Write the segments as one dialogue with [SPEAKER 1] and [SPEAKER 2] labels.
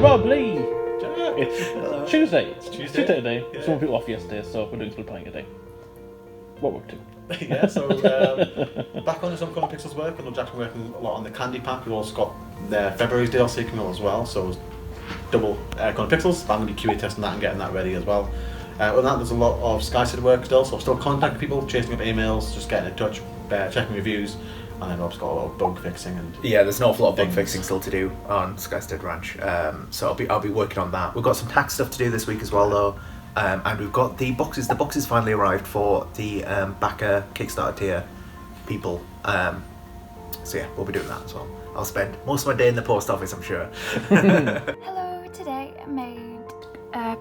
[SPEAKER 1] Rob Lee! It's Tuesday. It's Tuesday today. Yeah. Some people off yesterday, so we're doing some playing today. What we're up to.
[SPEAKER 2] Yeah, so back on some Colouring Pixels work, and Jack's been working a lot on the Candy Pack. We've also got their February's DLC coming out as well, so double Colouring Pixels. I'm going to be QA testing that and getting that ready as well. Other than that, there's a lot of Skystead work still, so still contacting people, chasing up emails, just getting in touch, checking reviews. And then Rob's got a lot of bug fixing and
[SPEAKER 3] there's an awful lot of bug fixing still to do on Skystead Ranch. So I'll be working on that. We've got some tax stuff to do this week as well though, and we've got the boxes. The boxes finally arrived for the backer Kickstarter tier people. So yeah, we'll be doing that as well. I'll spend most of my day in the post office, I'm sure.
[SPEAKER 4] Hello, today I made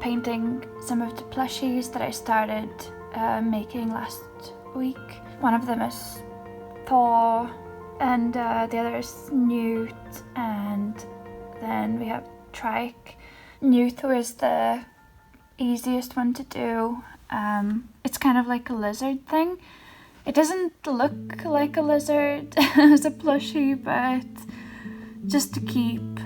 [SPEAKER 4] painting some of the plushies that I started making last week. One of them is Thor, and the other is Newt, and then we have Trike. Newt was the easiest one to do. It's kind of like a lizard thing. It doesn't look like a lizard as a plushie, but just to keep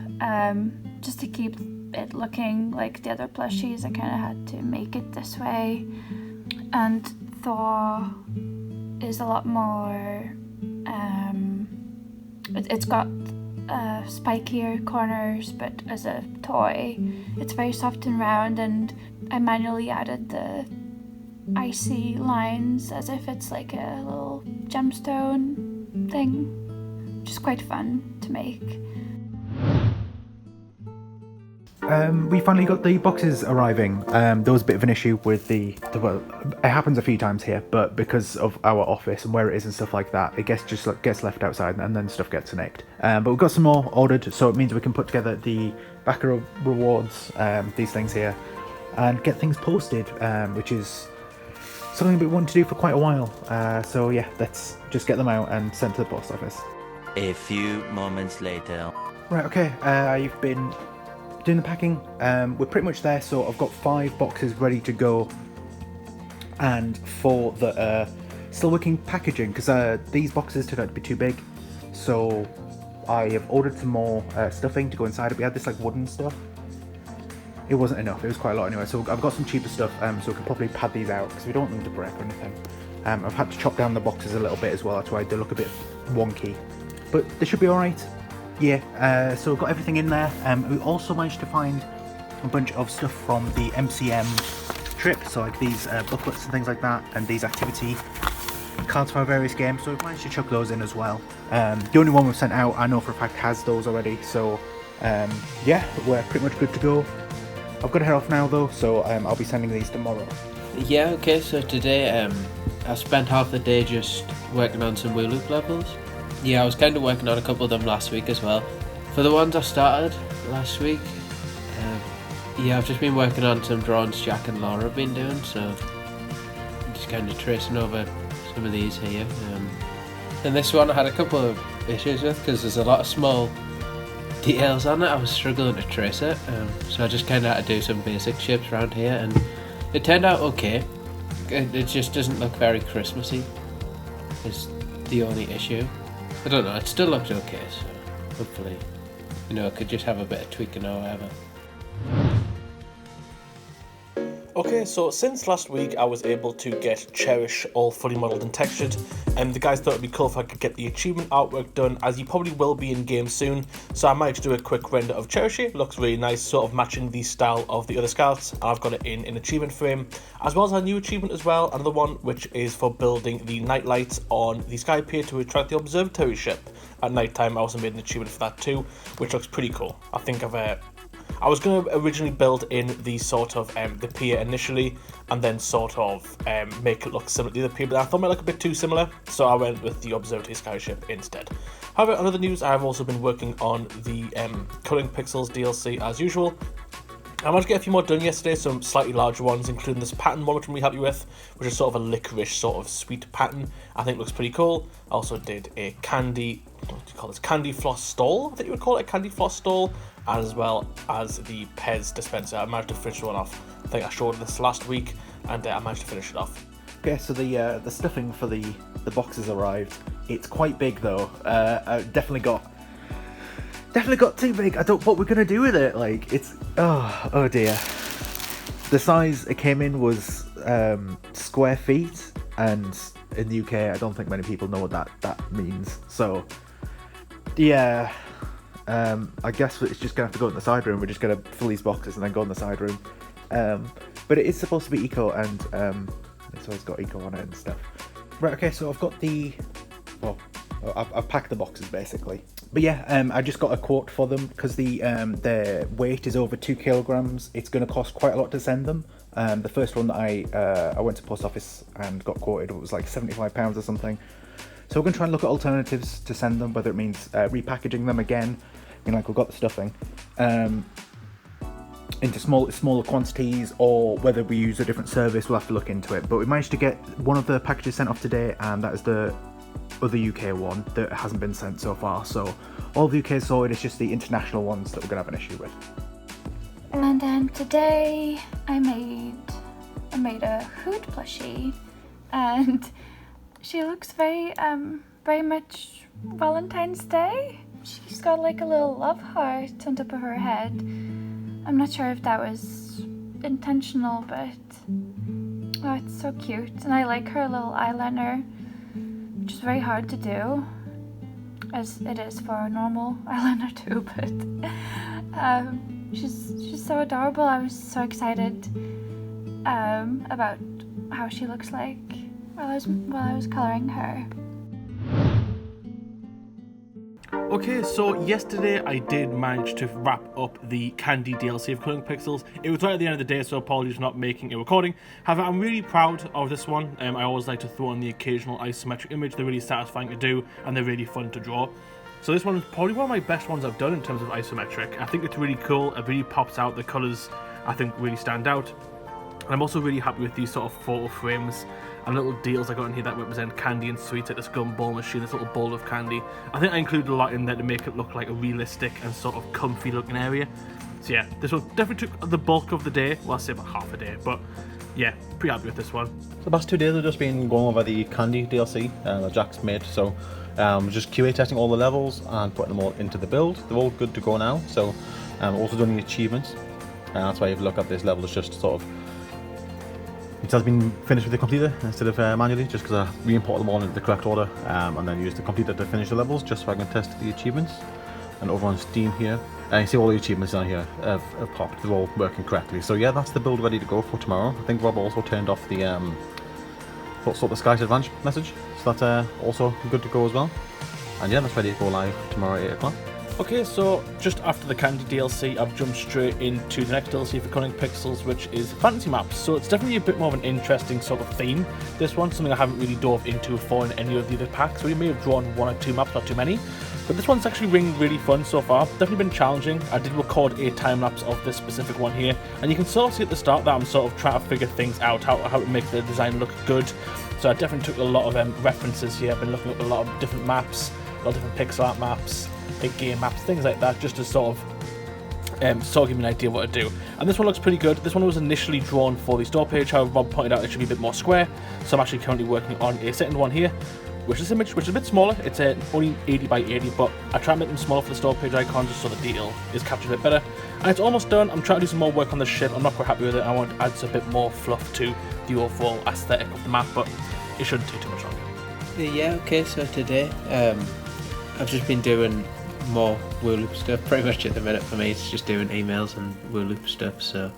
[SPEAKER 4] it looking like the other plushies, I kind of had to make it this way. And Thor is a lot more. It's got spikier corners, but as a toy, it's very soft and round. And I manually added the icy lines as if it's like a little gemstone thing, which is quite fun to make.
[SPEAKER 5] We finally got the boxes arriving. There was a bit of an issue with well, it happens a few times here, but because of our office and where it is and stuff like that, it gets left outside and then stuff gets nicked. But we've got some more ordered, so it means we can put together the backer rewards, these things here, and get things posted, which is something we wanted to do for quite a while. So yeah, let's just get them out and sent to the post office.
[SPEAKER 6] A few moments later.
[SPEAKER 5] Right, okay, I've been doing the packing. We're pretty much there, so I've got 5 boxes ready to go, and for the still working packaging, because these boxes turned out to be too big, so I have ordered some more stuffing to go inside it. We had this like wooden stuff. It wasn't enough, it was quite a lot anyway, so I've got some cheaper stuff, so we can probably pad these out because we don't want them to break or anything. I've had to chop down the boxes a little bit as well, that's why they look a bit wonky, but they should be alright. Yeah, so we've got everything in there. We also managed to find a bunch of stuff from the MCM trip, so like these booklets and things like that, and these activity cards for our various games, so we've managed to chuck those in as well. The only one we've sent out, I know for a fact, has those already, so yeah, we're pretty much good to go. I've got to head off now though, so I'll be sending these tomorrow.
[SPEAKER 7] Yeah, okay, so today I spent half the day just working on some WooLoop levels. Yeah, I was kind of working on a couple of them last week as well. For the ones I started last week, yeah, I've just been working on some drawings Jack and Laura have been doing, so I'm just kind of tracing over some of these here. And this one I had a couple of issues with because there's a lot of small details on it. I was struggling to trace it, so I just kind of had to do some basic shapes around here, and it turned out okay. It just doesn't look very Christmassy, is the only issue. I don't know, it still looks okay, so hopefully, I could just have a bit of tweaking or whatever.
[SPEAKER 1] Okay, so since last week I was able to get Cherish all fully modelled and textured, and the guys thought it'd be cool if I could get the achievement artwork done, as you probably will be in game soon, so I might do a quick render of Cherish. It looks really nice, sort of matching the style of the other scouts, and I've got it in an achievement frame, as well as a new achievement as well, another one which is for building the night lights on the Sky Pier to attract the observatory ship at night time. I also made an achievement for that too, which looks pretty cool. I think I was going to originally build in the sort of the pier initially, and then sort of make it look similar to the other pier, but I thought it might look a bit too similar, so I went with the observatory skyship instead. However, on other news, I have also been working on the Colouring Pixels DLC as usual. I managed to get a few more done yesterday, some slightly larger ones, including this pattern one, which I'm really happy with, which is sort of a licorice sort of sweet pattern. I think it looks pretty cool. I also did a candy, what do you call this, candy floss stall, I think you would call it a candy floss stall, as well as the Pez dispenser. I managed to finish one off. I think I showed this last week, and I managed to finish it off.
[SPEAKER 5] Okay, so the stuffing for the boxes arrived. It's quite big though. I definitely got too big. I don't know what we're gonna do with it. Like it's oh dear. The size it came in was square feet, and in the UK, I don't think many people know what that means. So yeah, I guess it's just gonna have to go in the side room. We're just gonna fill these boxes and then go in the side room. But it is supposed to be eco, and so it's got eco on it and stuff. Right. Okay. So I've got I've packed the boxes basically. But yeah, I just got a quote for them because their weight is over 2 kilograms. It's going to cost quite a lot to send them. The first one that I went to post office and got quoted, it was like £75 or something. So we're going to try and look at alternatives to send them, whether it means repackaging them again, like we've got the stuffing, into smaller quantities, or whether we use a different service. We'll have to look into it. But we managed to get one of the packages sent off today, and that is the other UK one that hasn't been sent so far. So all the UK sorted, it's just the international ones that we're gonna have an issue with.
[SPEAKER 4] And then today I made a hood plushie, and she looks very much Valentine's Day. She's got like a little love heart on top of her head. I'm not sure if that was intentional, but oh, it's so cute. And I like her little eyeliner, which is very hard to do, as it is for a normal eyeliner too, but she's so adorable. I was so excited about how she looks like while I was coloring her.
[SPEAKER 1] Okay, so yesterday I did manage to wrap up the Candy DLC of Coloring Pixels. It was right at the end of the day, so apologies for not making a recording. However, I'm really proud of this one. I always like to throw in the occasional isometric image. They're really satisfying to do, and they're really fun to draw. So this one is probably one of my best ones I've done in terms of isometric. I think it's really cool. It really pops out. The colours, I think, really stand out. And I'm also really happy with these sort of photo frames and little deals I got in here that represent candy and sweets, like this gumball machine, this little bowl of candy. I think I included a lot in there to make it look like a realistic and sort of comfy looking area. So yeah, this one definitely took the bulk of the day. Well, I'll say about half a day, but yeah, pretty happy with this one.
[SPEAKER 2] The past 2 days have just been going over the Candy DLC that Jack's made, so just QA testing all the levels and putting them all into the build. They're all good to go now, so also doing the achievements. That's why if you look at this level, it's just sort of, it has been finished with the completer instead of manually, just because I re-import them all into the correct order and then use the completer to finish the levels, just so I can test the achievements. And over on Steam here, you see all the achievements down here have popped. They're all working correctly. So yeah, that's the build ready to go for tomorrow. I think Rob also turned off the sort of Skystead Ranch message, so that's also good to go as well. And yeah, that's ready to go live tomorrow at 8 o'clock.
[SPEAKER 1] Okay, so just after the Candy DLC, I've jumped straight into the next DLC for Coloring Pixels, which is Fantasy Maps. So it's definitely a bit more of an interesting sort of theme, this one, something I haven't really dove into before in any of the other packs. We may have drawn 1 or 2 maps, not too many, but this one's actually been really fun so far. Definitely been challenging. I did record a time lapse of this specific one here, and you can sort of see at the start that I'm sort of trying to figure things out, how to make the design look good. So I definitely took a lot of references here. I've been looking at a lot of different maps, a lot of different pixel art maps, big game maps, things like that, just to sort of give me an idea what to do. And this one looks pretty good. This one was initially drawn for the store page, however Rob pointed out it should be a bit more square, so I'm actually currently working on a second one here, which is a bit smaller. It's only 80 by 80, but I try and make them smaller for the store page icon just so the detail is captured a bit better. And it's almost done. I'm trying to do some more work on the ship. I'm not quite happy with it. I want to add a bit more fluff to the overall aesthetic of the map, but it shouldn't take too much longer.
[SPEAKER 7] Yeah, okay, so today I've just been doing more WooLoop stuff. Pretty much at the minute for me it's just doing emails and WooLoop stuff, so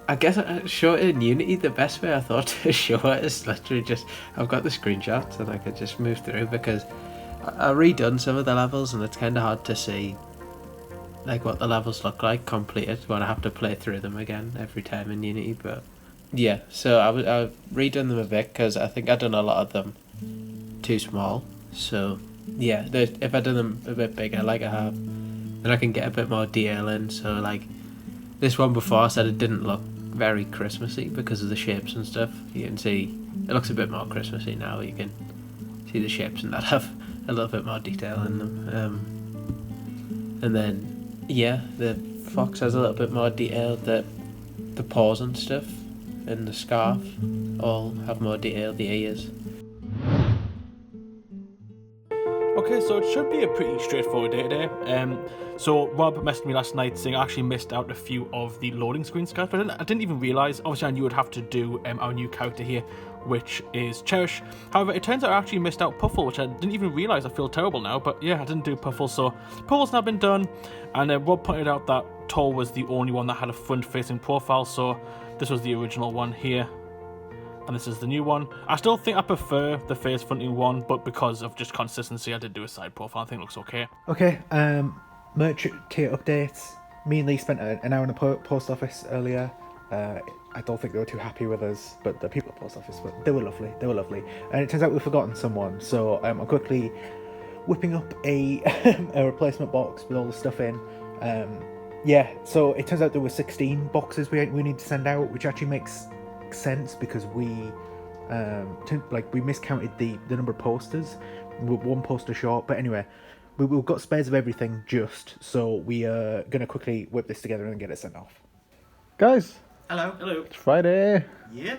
[SPEAKER 7] I guess I show it in Unity. The best way I thought to show it is literally just, I've got the screenshots and I could just move through, because I redone some of the levels and it's kind of hard to see like what the levels look like completed when I have to play through them again every time in Unity. But yeah, so I've redone them a bit because I think I've done a lot of them too small, so yeah, if I do them a bit bigger like I have, then I can get a bit more detail in. So like this one before, I said it didn't look very Christmassy because of the shapes and stuff. You can see it looks a bit more Christmassy now. You can see the shapes and that have a little bit more detail in them. And then yeah, the fox has a little bit more detail, the paws and stuff, and the scarf. all have more detail, the ears.
[SPEAKER 1] Okay, so it should be a pretty straightforward day today. So Rob messaged me last night saying I actually missed out a few of the loading screen scouts, but I didn't even realise. Obviously, I knew I'd have to do our new character here, which is Cherish. However, it turns out I actually missed out Puffle, which I didn't even realise. I feel terrible now, but yeah, I didn't do Puffle, so Puffle's now been done. And Rob pointed out that Tor was the only one that had a front-facing profile, so this was the original one here. And this is the new one. I still think I prefer the face fronting one, but because of just consistency, I did do a side profile. I think it looks okay.
[SPEAKER 5] Okay, merch tier updates. Me and Lee spent an hour in the post office earlier. I don't think they were too happy with us, but the people at the post office, they were lovely. They were lovely. And it turns out we've forgotten someone, so I'm quickly whipping up a replacement box with all the stuff in. Yeah, so it turns out there were 16 boxes we need to send out, which actually makes sense because we miscounted the number of posters. We were one poster short, but anyway, we've got spares of everything so we are gonna quickly whip this together and get it sent off.
[SPEAKER 8] Guys,
[SPEAKER 3] Hello.
[SPEAKER 8] it's Friday.
[SPEAKER 3] Yeah.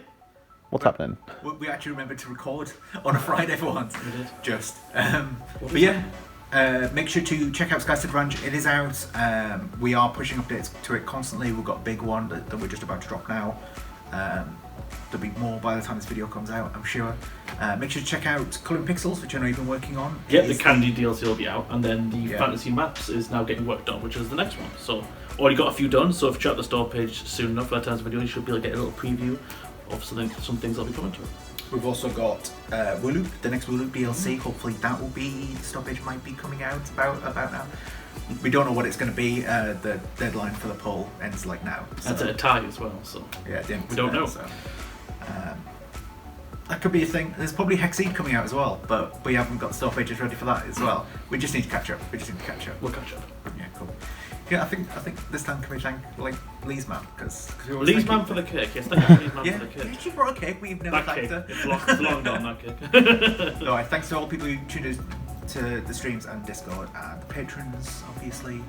[SPEAKER 8] What's happening?
[SPEAKER 3] We actually remembered to record on a Friday for once.
[SPEAKER 1] We did.
[SPEAKER 3] Just. But yeah, make sure to check out Skystead Ranch. It is out. We are pushing updates to it constantly. We've got a big one that we're just about to drop now. There'll be more by the time this video comes out, I'm sure. Make sure to check out Colouring Pixels, which I know you've been working on.
[SPEAKER 1] Yeah, the Candy DLC will be out, and then the Fantasy Maps is now getting worked on, which is the next one. So, already got a few done, so if you check out the store page soon enough, by the time this video, you should be able to get a little preview of some things that'll be coming to it.
[SPEAKER 3] We've also got WooLoop, the next WooLoop DLC. Hopefully that will be, the store page might be coming out about now. We don't know what it's going to be. The deadline for the poll ends like now. So.
[SPEAKER 1] That's a tie as well, so
[SPEAKER 3] yeah,
[SPEAKER 1] we don't know.
[SPEAKER 3] So. That could be a thing. There's probably Hexseed coming out as well, but we haven't got store pages ready for that as well. We just need to catch up.
[SPEAKER 1] We'll catch up.
[SPEAKER 3] Yeah, cool. Yeah, I think this time can we thank Lee's mum because
[SPEAKER 1] Lee's mum for the cake. Yes, thank you, Lee's mum for the cake.
[SPEAKER 3] Yeah, she brought a cake. We've never
[SPEAKER 1] That
[SPEAKER 3] thanked
[SPEAKER 1] cake.
[SPEAKER 3] her.
[SPEAKER 1] It's long gone. That cake.
[SPEAKER 3] No, thanks to all the people who tuned in to the streams and Discord and the patrons, obviously.